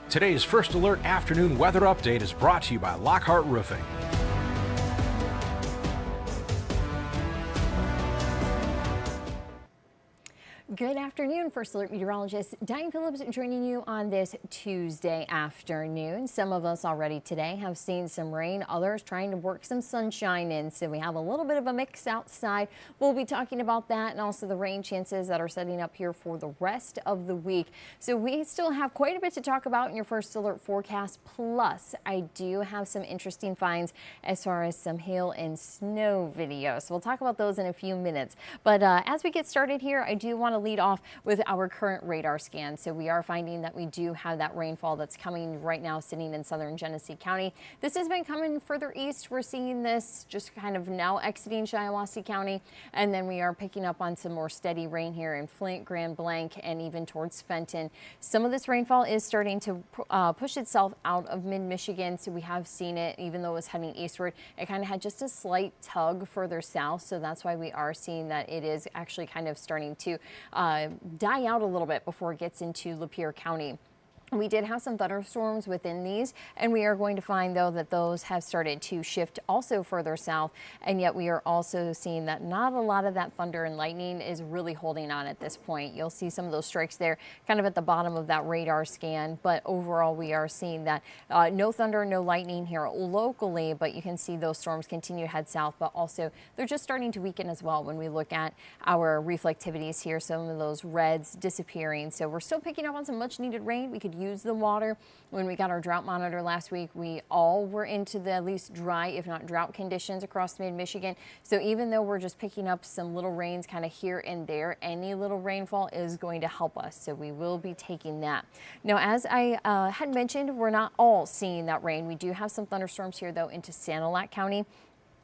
Today's First Alert afternoon weather update is brought to you by Lockhart Roofing. Good afternoon, First Alert meteorologist Diane Phillips joining you on this Tuesday afternoon. Some of us already today have seen some rain, others trying to work some sunshine in, so we have a little bit of a mix outside. We'll be talking about that and also the rain chances that are setting up here for the rest of the week. So we still have quite a bit to talk about in your First Alert forecast, plus I do have some interesting finds as far as some hail and snow videos. So we'll talk about those in a few minutes. But as we get started here, I do want to lead off with our current radar scan. So we are finding that we do have that rainfall that's coming right now sitting in southern Genesee County. This has been coming further east. We're seeing this just kind of now exiting Shiawassee County, and then we are picking up on some more steady rain here in Flint, Grand Blanc, and even towards Fenton. Some of this rainfall is starting to push itself out of mid-Michigan, so we have seen it even though it was heading eastward. It kind of had just a slight tug further south, so that's why we are seeing that it is actually kind of starting to die out a little bit before it gets into Lapeer County. We did have some thunderstorms within these, and we are going to find, though, that those have started to shift also further south, and yet we are also seeing that not a lot of that thunder and lightning is really holding on at this point. You'll see some of those strikes there kind of at the bottom of that radar scan, but overall we are seeing that no thunder, no lightning here locally, but you can see those storms continue to head south, but also they're just starting to weaken as well when we look at our reflectivities here, some of those reds disappearing. So we're still picking up on some much needed rain. We could use the water. When we got our drought monitor last week, we all were into the at least dry, if not drought conditions across mid-Michigan. So even though we're just picking up some little rains kind of here and there, any little rainfall is going to help us. So we will be taking that. Now, as I had mentioned, we're not all seeing that rain. We do have some thunderstorms here, though, into Sanilac County.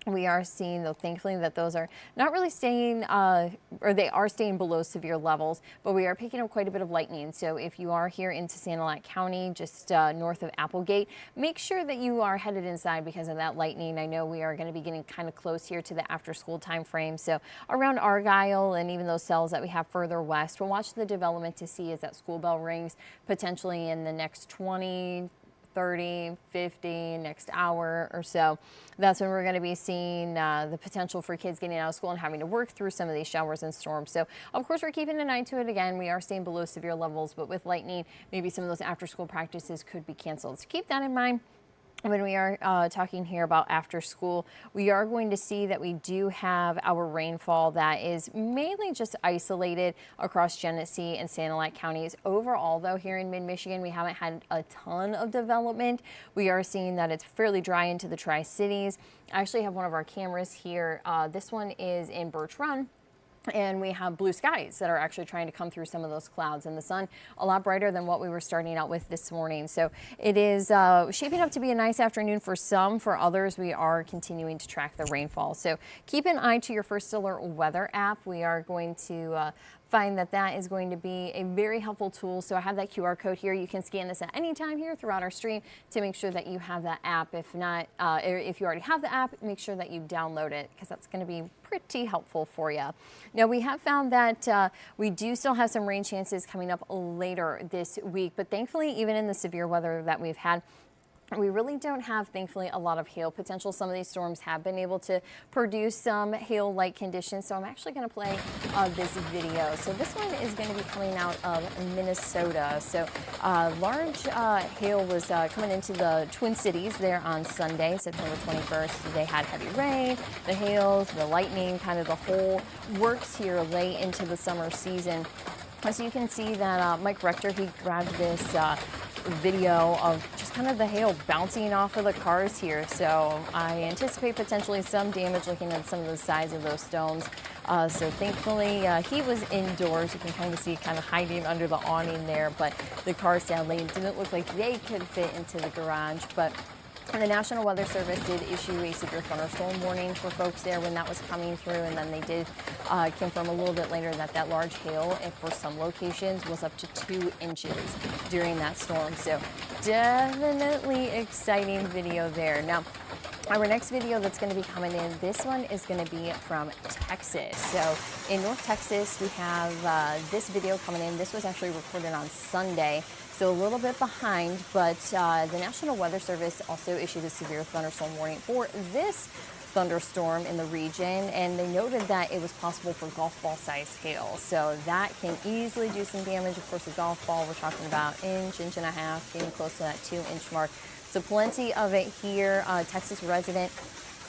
We are seeing, though, thankfully, that those are not really staying, or they are staying below severe levels, but we are picking up quite a bit of lightning. So if you are here into Sanilac County, just north of Applegate, make sure that you are headed inside because of that lightning. I know we are going to be getting kind of close here to the after school time frame. So around Argyle and even those cells that we have further west, we'll watch the development to see as that school bell rings potentially in the next 20, 30, 50, next hour or so. That's when we're going to be seeing the potential for kids getting out of school and having to work through some of these showers and storms. So, of course, we're keeping an eye to it. Again, we are staying below severe levels, but with lightning, maybe some of those after-school practices could be canceled. So keep that in mind. When we are talking here about after school, we are going to see that we do have our rainfall that is mainly just isolated across Genesee and Sanilac counties. Overall, though, here in mid-Michigan, we haven't had a ton of development. We are seeing that it's fairly dry into the Tri-Cities. I actually have one of our cameras here. This one is in Birch Run. And we have blue skies that are actually trying to come through some of those clouds, and the sun a lot brighter than what we were starting out with this morning. So it is shaping up to be a nice afternoon for some. For others, we are continuing to track the rainfall. So keep an eye to your First Alert weather app. We are going to find that that is going to be a very helpful tool. So I have that QR code here. You can scan this at any time here throughout our stream to make sure that you have that app. If not, if you already have the app, make sure that you download it because that's going to be pretty helpful for you. Now, we have found that we do still have some rain chances coming up later this week, but thankfully, even in the severe weather that we've had, we really don't have, thankfully, a lot of hail potential. Some of these storms have been able to produce some hail-like conditions. So I'm actually going to play this video. So this one is going to be coming out of Minnesota. So large hail was coming into the Twin Cities there on Sunday, September 21st. They had heavy rain, the hail, the lightning, kind of the whole works here late into the summer season. So you can see that Mike Rector, he grabbed this video of just kind of the hail bouncing off of the cars here. So I anticipate potentially some damage looking at some of the sides of those stones. So thankfully he was indoors. You can kind of see kind of hiding under the awning there, but the cars sadly didn't look like they could fit into the garage. But the National Weather Service did issue a severe thunderstorm warning for folks there when that was coming through, and then they did confirm a little bit later that that large hail, and for some locations, was up to 2 inches during that storm. So definitely exciting video there. Now, our next video that's going to be coming in, this one is going to be from Texas. So in North Texas, we have this video coming in. This was actually recorded on Sunday. so a little bit behind, but the National Weather Service also issued a severe thunderstorm warning for this thunderstorm in the region, and they noted that it was possible for golf ball size hail. So that can easily do some damage. Of course, a golf ball, we're talking about inch and a half, getting close to that 2-inch mark. So plenty of it here. Texas resident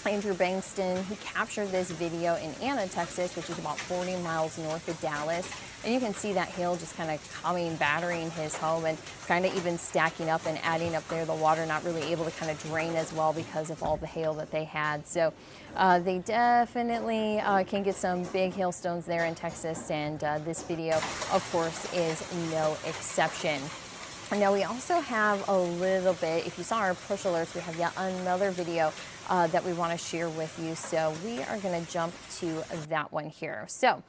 Andrew Bankston, he captured this video in Anna, Texas, which is about 40 miles north of Dallas. And you can see that hail just kind of coming, battering his home and kind of even stacking up and adding up there. The water not really able to kind of drain as well because of all the hail that they had. So they definitely can get some big hailstones there in Texas. And this video, of course, is no exception. Now we also have a little bit, if you saw our push alerts, we have yet another video that we want to share with you. So we are going to jump to that one here. So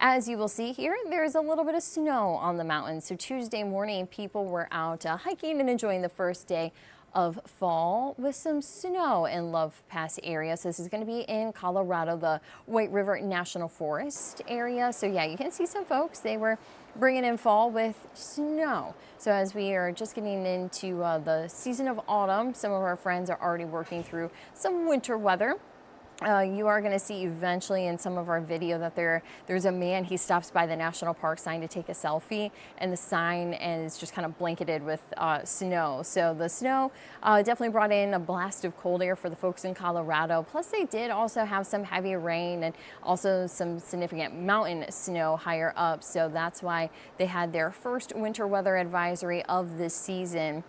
as you will see here, there's a little bit of snow on the mountain. So Tuesday morning, people were out hiking and enjoying the first day of fall with some snow in Love Pass area. So this is going to be in Colorado, the White River National Forest area. So yeah, you can see some folks, they were bringing in fall with snow. So as we are just getting into the season of autumn, some of our friends are already working through some winter weather. You are going to see eventually in some of our video that there's a man, he stops by the national park sign to take a selfie, and the sign is just kind of blanketed with snow. So the snow definitely brought in a blast of cold air for the folks in Colorado. Plus they did also have some heavy rain and also some significant mountain snow higher up. So that's why they had their first winter weather advisory of this season.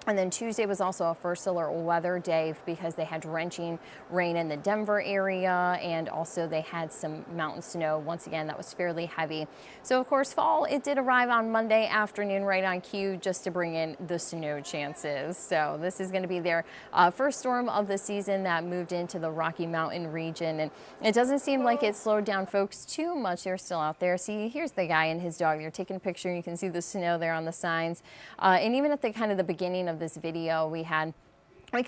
And then Tuesday was also a first alert weather day because they had drenching rain in the Denver area, and also they had some mountain snow. Once again, that was fairly heavy. So of course, fall, it did arrive on Monday afternoon right on cue just to bring in the snow chances. So this is going to be their first storm of the season that moved into the Rocky Mountain region. And it doesn't seem like it slowed down folks too much. They're still out there. See, here's the guy and his dog. They're taking a picture. You can see the snow there on the signs. And even at the kind of the beginning of this video, we can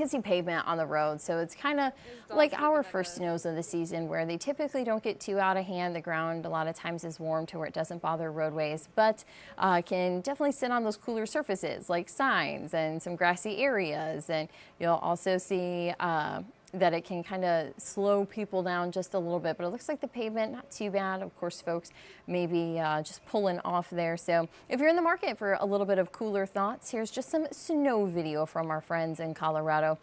see pavement on the road. So it's kind of like our first snows of the season, where they typically don't get too out of hand. The ground a lot of times is warm to where it doesn't bother roadways, but can definitely sit on those cooler surfaces like signs and some grassy areas. And you'll also see that it can kind of slow people down just a little bit, but it looks like the pavement, not too bad. Of course, folks maybe just pulling off there. So if you're in the market for a little bit of cooler thoughts, here's just some snow video from our friends in Colorado,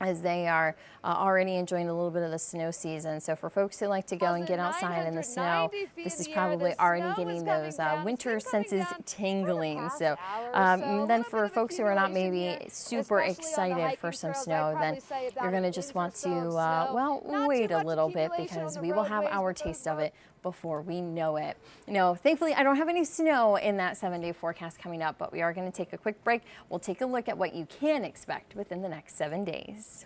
as they are already enjoying a little bit of the snow season. So for folks who like to go and get outside in the snow, this is probably already getting those winter senses tingling. So then for folks who are not maybe super excited for some snow, then you're going to just want to, well, wait a little bit, because we will have our taste of it before we know it. You know, thankfully I don't have any snow in that 7-day forecast coming up, but we are going to take a quick break. We'll take a look at what you can expect within the next 7 days.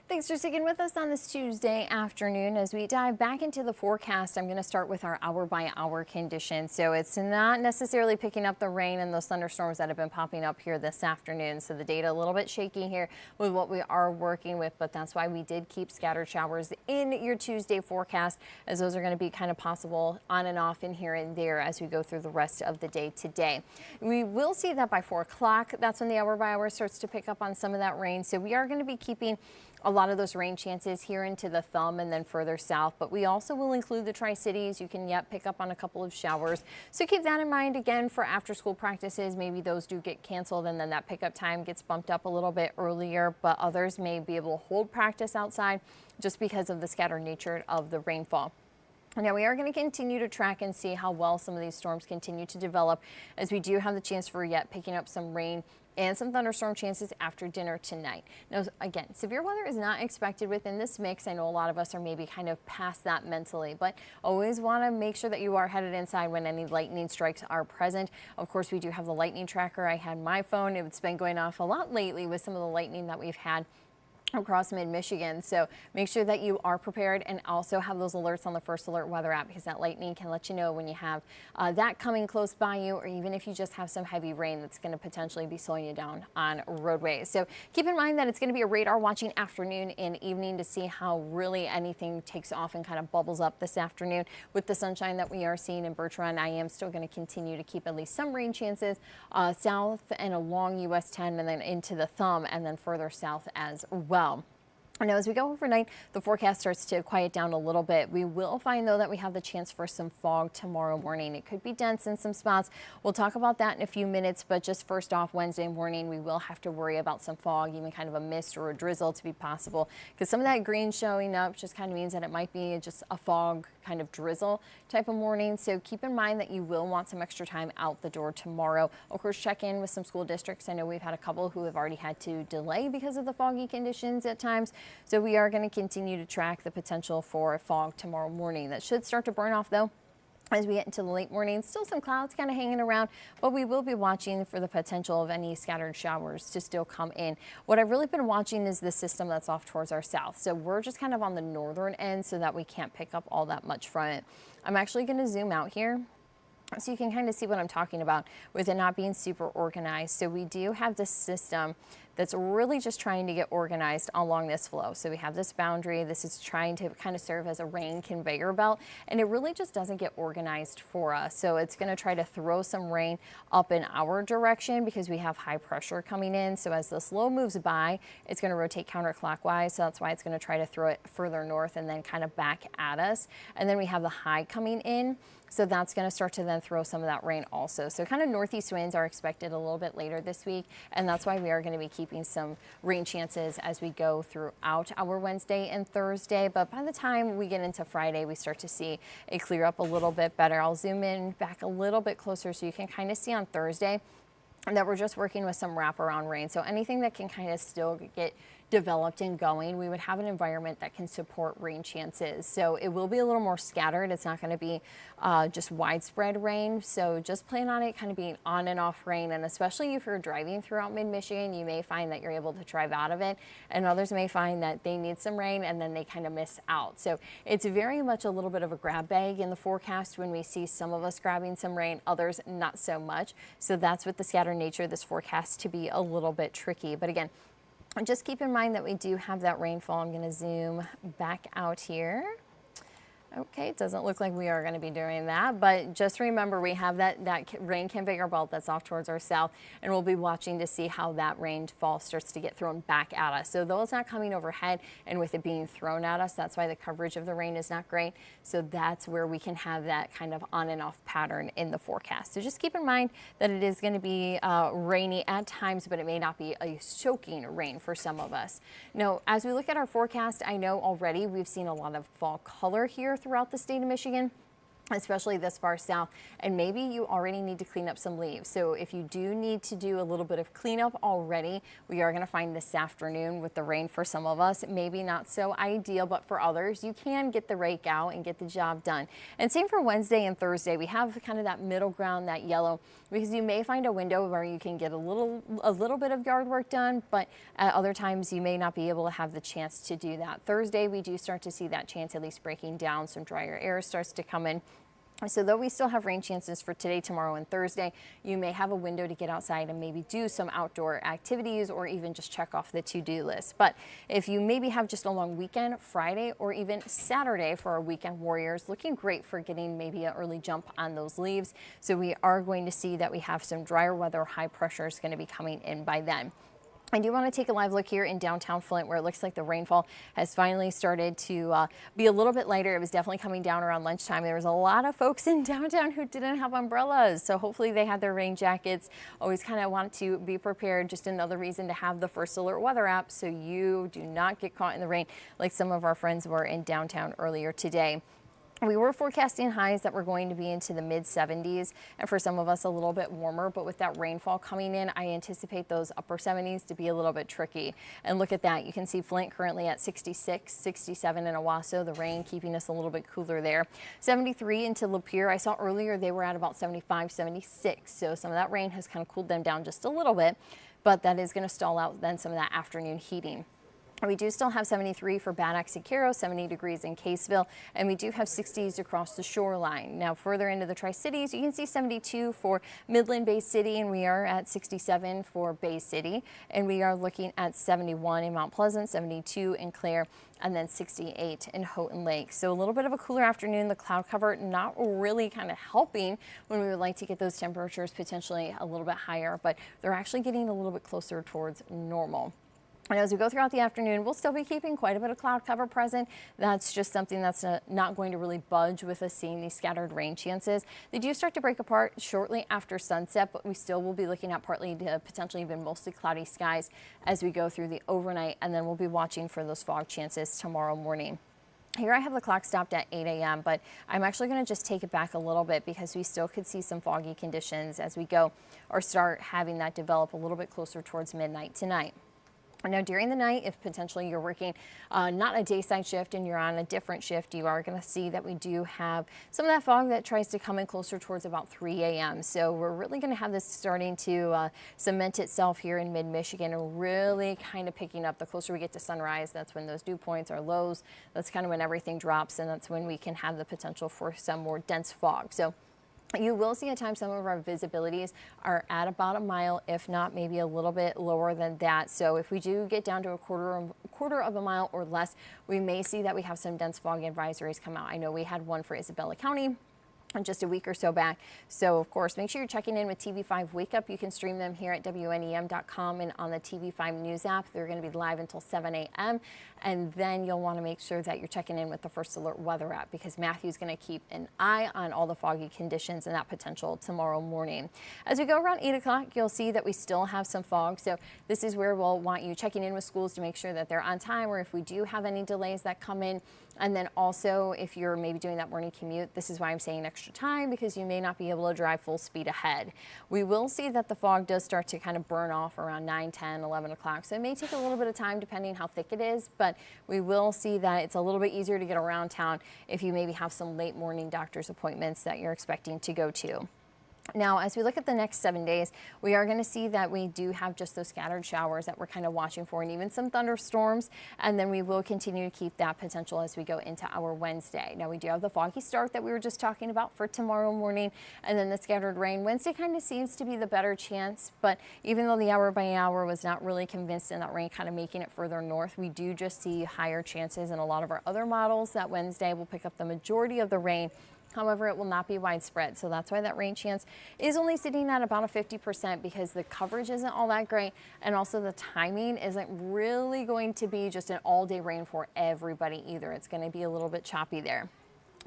Thanks for sticking with us on this Tuesday afternoon. As we dive back into the forecast, I'm going to start with our hour-by-hour conditions. So it's not necessarily picking up the rain and those thunderstorms that have been popping up here this afternoon. So the data a little bit shaky here with what we are working with, but that's why we did keep scattered showers in your Tuesday forecast, as those are going to be kind of possible on and off in here and there as we go through the rest of the day today. We will see that by 4 o'clock. That's when the hour-by-hour starts to pick up on some of that rain. So we are going to be keeping a lot of those rain chances here into the thumb and then further south, but we also will include the Tri-Cities. You can yet pick up on a couple of showers. So keep that in mind again for after school practices. Maybe those do get canceled and then that pickup time gets bumped up a little bit earlier, but others may be able to hold practice outside just because of the scattered nature of the rainfall. Now we are going to continue to track and see how well some of these storms continue to develop, as we do have the chance for yet picking up some rain and some thunderstorm chances after dinner tonight. Now, again, severe weather is not expected within this mix. I know a lot of us are maybe kind of past that mentally, but always want to make sure that you are headed inside when any lightning strikes are present. Of course, we do have the lightning tracker. I had my phone. It's been going off a lot lately with some of the lightning that we've had across mid-Michigan. So make sure that you are prepared and also have those alerts on the First Alert weather app, because that lightning can let you know when you have that coming close by you, or even if you just have some heavy rain that's going to potentially be slowing you down on roadways. So keep in mind that it's going to be a radar watching afternoon and evening to see how really anything takes off and kind of bubbles up this afternoon. With the sunshine that we are seeing in Birch Run, I am still going to continue to keep at least some rain chances south and along US 10 and then into the thumb and then further south as well. Now, as we go overnight, the forecast starts to quiet down a little bit. We will find, though, that we have the chance for some fog tomorrow morning. It could be dense in some spots. We'll talk about that in a few minutes, but just first off, Wednesday morning, we will have to worry about some fog, even kind of a mist or a drizzle to be possible, because some of that green showing up just kind of means that it might be just a fog kind of drizzle type of morning. So keep in mind that you will want some extra time out the door tomorrow. Of course, check in with some school districts. I know we've had a couple who have already had to delay because of the foggy conditions at times. So we are going to continue to track the potential for fog tomorrow morning. That should start to burn off, though, as we get into the late morning. Still some clouds kind of hanging around, but we will be watching for the potential of any scattered showers to still come in. What I've really been watching is the system that's off towards our south. So we're just kind of on the northern end so that we can't pick up all that much from it. I'm actually going to zoom out here so you can kind of see what I'm talking about with it not being super organized. So we do have this system that's really just trying to get organized along this flow. So we have this boundary. This is trying to kind of serve as a rain conveyor belt, and it really just doesn't get organized for us. So it's going to try to throw some rain up in our direction because we have high pressure coming in. So as this low moves by, it's going to rotate counterclockwise. So that's why it's going to try to throw it further north and then kind of back at us. And then we have the high coming in. So that's going to start to then throw some of that rain also. So kind of northeast winds are expected a little bit later this week, and that's why we are going to be keeping some rain chances as we go throughout our Wednesday and Thursday. But by the time we get into Friday, we start to see it clear up a little bit better. I'll zoom in back a little bit closer so you can kind of see on Thursday that we're just working with some wraparound rain. So anything that can kind of still get developed and going, we would have an environment that can support rain chances. So it will be a little more scattered. It's not going to be just widespread rain. So just plan on it kind of being on and off rain. And especially if you're driving throughout mid-Michigan, you may find that you're able to drive out of it, and others may find that they need some rain and then they kind of miss out. So it's very much a little bit of a grab bag in the forecast when we see some of us grabbing some rain, others not so much. So that's with the scattered nature of this forecast to be a little bit tricky. But again, just keep in mind that we do have that rainfall. I'm going to zoom back out here. Okay, it doesn't look like we are going to be doing that, but just remember we have that rain conveyor belt that's off towards our south, and we'll be watching to see how that rainfall starts to get thrown back at us. So though it's not coming overhead, and with it being thrown at us, that's why the coverage of the rain is not great. So that's where we can have that kind of on and off pattern in the forecast. So just keep in mind that it is going to be rainy at times, but it may not be a soaking rain for some of us. Now, as we look at our forecast, I know already we've seen a lot of fall color here throughout the state of Michigan, especially this far south, and maybe you already need to clean up some leaves. So if you do need to do a little bit of cleanup already, we are going to find this afternoon with the rain for some of us, maybe not so ideal, but for others, you can get the rake out and get the job done. And same for Wednesday and Thursday. We have kind of that middle ground, that yellow, because you may find a window where you can get a little bit of yard work done, but at other times you may not be able to have the chance to do that. Thursday, we do start to see that chance at least breaking down. Some drier air starts to come in. So though we still have rain chances for today, tomorrow, and Thursday, you may have a window to get outside and maybe do some outdoor activities or even just check off the to-do list. But if you maybe have just a long weekend, Friday or even Saturday for our weekend warriors, looking great for getting maybe an early jump on those leaves. So we are going to see that we have some drier weather, high pressure is going to be coming in by then. I do want to take a live look here in downtown Flint, where it looks like the rainfall has finally started to be a little bit lighter. It was definitely coming down around lunchtime. There was a lot of folks in downtown who didn't have umbrellas, so hopefully they had their rain jackets. Always kind of want to be prepared. Just another reason to have the First Alert weather app so you do not get caught in the rain like some of our friends were in downtown earlier today. We were forecasting highs that were going to be into the mid 70s, and for some of us a little bit warmer, but with that rainfall coming in, I anticipate those upper 70s to be a little bit tricky. And look at that. You can see Flint currently at 66, 67 in Owasso, the rain keeping us a little bit cooler there. 73 into Lapeer. I saw earlier they were at about 75, 76. So some of that rain has kind of cooled them down just a little bit, but that is going to stall out then some of that afternoon heating. We do still have 73 for Bad Axe and Cairo, 70 degrees in Caseville, and we do have 60s across the shoreline. Now further into the Tri-Cities, you can see 72 for Midland Bay City, and we are at 67 for Bay City, and we are looking at 71 in Mount Pleasant, 72 in Clare, and then 68 in Houghton Lake. So a little bit of a cooler afternoon. The cloud cover not really kind of helping when we would like to get those temperatures potentially a little bit higher, but they're actually getting a little bit closer towards normal. And as we go throughout the afternoon, we'll still be keeping quite a bit of cloud cover present. That's just something that's not going to really budge with us seeing these scattered rain chances. They do start to break apart shortly after sunset, but we still will be looking at partly to potentially even mostly cloudy skies as we go through the overnight, and then we'll be watching for those fog chances tomorrow morning. Here I have the clock stopped at 8 a.m., but I'm actually going to just take it back a little bit because we still could see some foggy conditions as we go or start having that develop a little bit closer towards midnight tonight. Now during the night, if potentially you're working not a dayside shift and you're on a different shift, you are going to see that we do have some of that fog that tries to come in closer towards about 3 a.m. So we're really going to have this starting to cement itself here in mid-Michigan and really kind of picking up the closer we get to sunrise. That's when those dew points are lows. That's kind of when everything drops, and that's when we can have the potential for some more dense fog. So you will see at times some of our visibilities are at about a mile, if not maybe a little bit lower than that. So if we do get down to a quarter of a mile or less, we may see that we have some dense fog advisories come out. I know we had one for Isabella County just a week or so back. So of course, make sure you're checking in with TV5 Wake Up. You can stream them here at WNEM.com and on the TV5 News app. They're going to be live until 7 a.m. And then you'll want to make sure that you're checking in with the First Alert weather app because Matthew's going to keep an eye on all the foggy conditions and that potential tomorrow morning. As we go around 8 o'clock, you'll see that we still have some fog. So this is where we'll want you checking in with schools to make sure that they're on time, or if we do have any delays that come in. And then also, if you're maybe doing that morning commute, this is why I'm saying extra time, because you may not be able to drive full speed ahead. We will see that the fog does start to kind of burn off around 9, 10, 11 o'clock. So it may take a little bit of time depending how thick it is, but we will see that it's a little bit easier to get around town if you maybe have some late morning doctor's appointments that you're expecting to go to. Now, as we look at the next 7 days, we are going to see that we do have just those scattered showers that we're kind of watching for, and even some thunderstorms. And then we will continue to keep that potential as we go into our Wednesday. Now, we do have the foggy start that we were just talking about for tomorrow morning, and then the scattered rain. Wednesday kind of seems to be the better chance, but even though the hour by hour was not really convinced in that rain kind of making it further north, we do just see higher chances in a lot of our other models that Wednesday will pick up the majority of the rain. However, it will not be widespread, so that's why that rain chance is only sitting at about a 50% because the coverage isn't all that great, and also the timing isn't really going to be just an all-day rain for everybody either. It's going to be a little bit choppy there.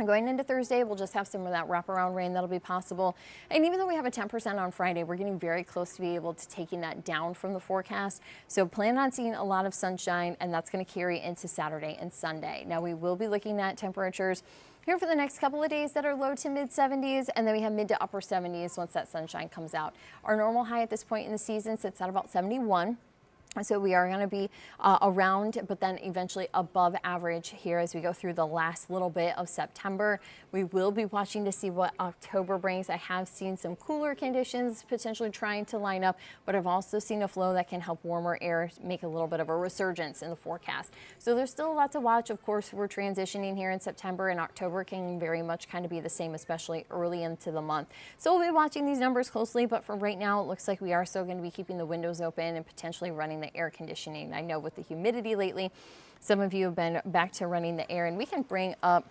Going into Thursday, we'll just have some of that wraparound rain that'll be possible. And even though we have a 10% on Friday, we're getting very close to be able to taking that down from the forecast. So plan on seeing a lot of sunshine, and that's going to carry into Saturday and Sunday. Now, we will be looking at temperatures here for the next couple of days that are low to mid 70s, and then we have mid to upper 70s once that sunshine comes out. Our normal high at this point in the season sits at about 71. So we are going to be around, but then eventually above average here as we go through the last little bit of September. We will be watching to see what October brings. I have seen some cooler conditions potentially trying to line up, but I've also seen a flow that can help warmer air make a little bit of a resurgence in the forecast. So there's still a lot to watch. Of course, we're transitioning here in September, and October can very much kind of be the same, especially early into the month. So we'll be watching these numbers closely, but for right now, it looks like we are still going to be keeping the windows open and potentially running the air conditioning. I know with the humidity lately, some of you have been back to running the air, and we can bring up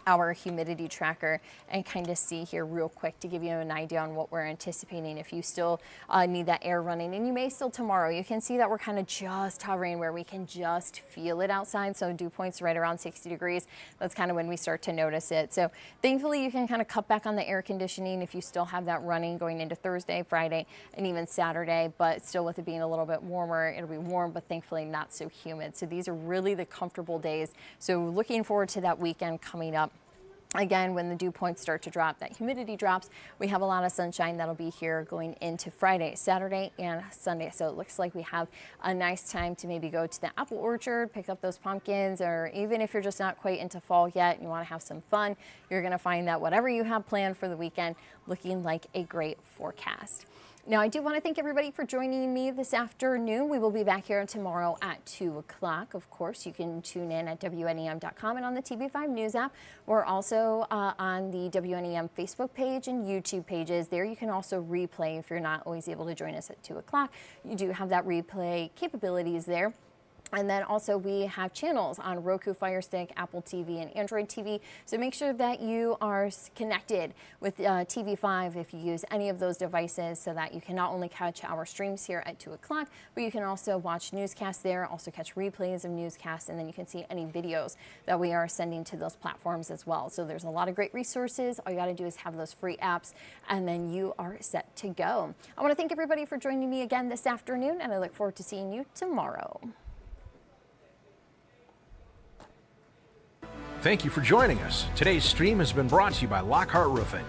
our humidity tracker and kind of see here real quick to give you an idea on what we're anticipating if you still need that air running, and you may still tomorrow. You can see that we're kind of just hovering where we can just feel it outside. So dew points right around 60 degrees. That's kind of when we start to notice it. So thankfully you can kind of cut back on the air conditioning if you still have that running going into Thursday, Friday, and even Saturday, but still with it being a little bit warmer, it'll be warm, but thankfully not so humid. So these are really the comfortable days. So looking forward to that weekend coming up. Again, when the dew points start to drop, that humidity drops, we have a lot of sunshine that'll be here going into Friday, Saturday, and Sunday. So it looks like we have a nice time to maybe go to the apple orchard, pick up those pumpkins, or even if you're just not quite into fall yet and you want to have some fun, you're going to find that whatever you have planned for the weekend looking like a great forecast. Now, I do want to thank everybody for joining me this afternoon. We will be back here tomorrow at 2 o'clock. Of course, you can tune in at WNEM.com and on the TV5 News app. We're also on the WNEM Facebook page and YouTube pages. There you can also replay if you're not always able to join us at 2 o'clock. You do have that replay capabilities there. And then also we have channels on Roku, Fire Stick, Apple TV, and Android TV. So make sure that you are connected with TV5 if you use any of those devices so that you can not only catch our streams here at 2 o'clock, but you can also watch newscasts there, also catch replays of newscasts, and then you can see any videos that we are sending to those platforms as well. So there's a lot of great resources. All you got to do is have those free apps, and then you are set to go. I want to thank everybody for joining me again this afternoon, and I look forward to seeing you tomorrow. Thank you for joining us. Today's stream has been brought to you by Lockhart Roofing.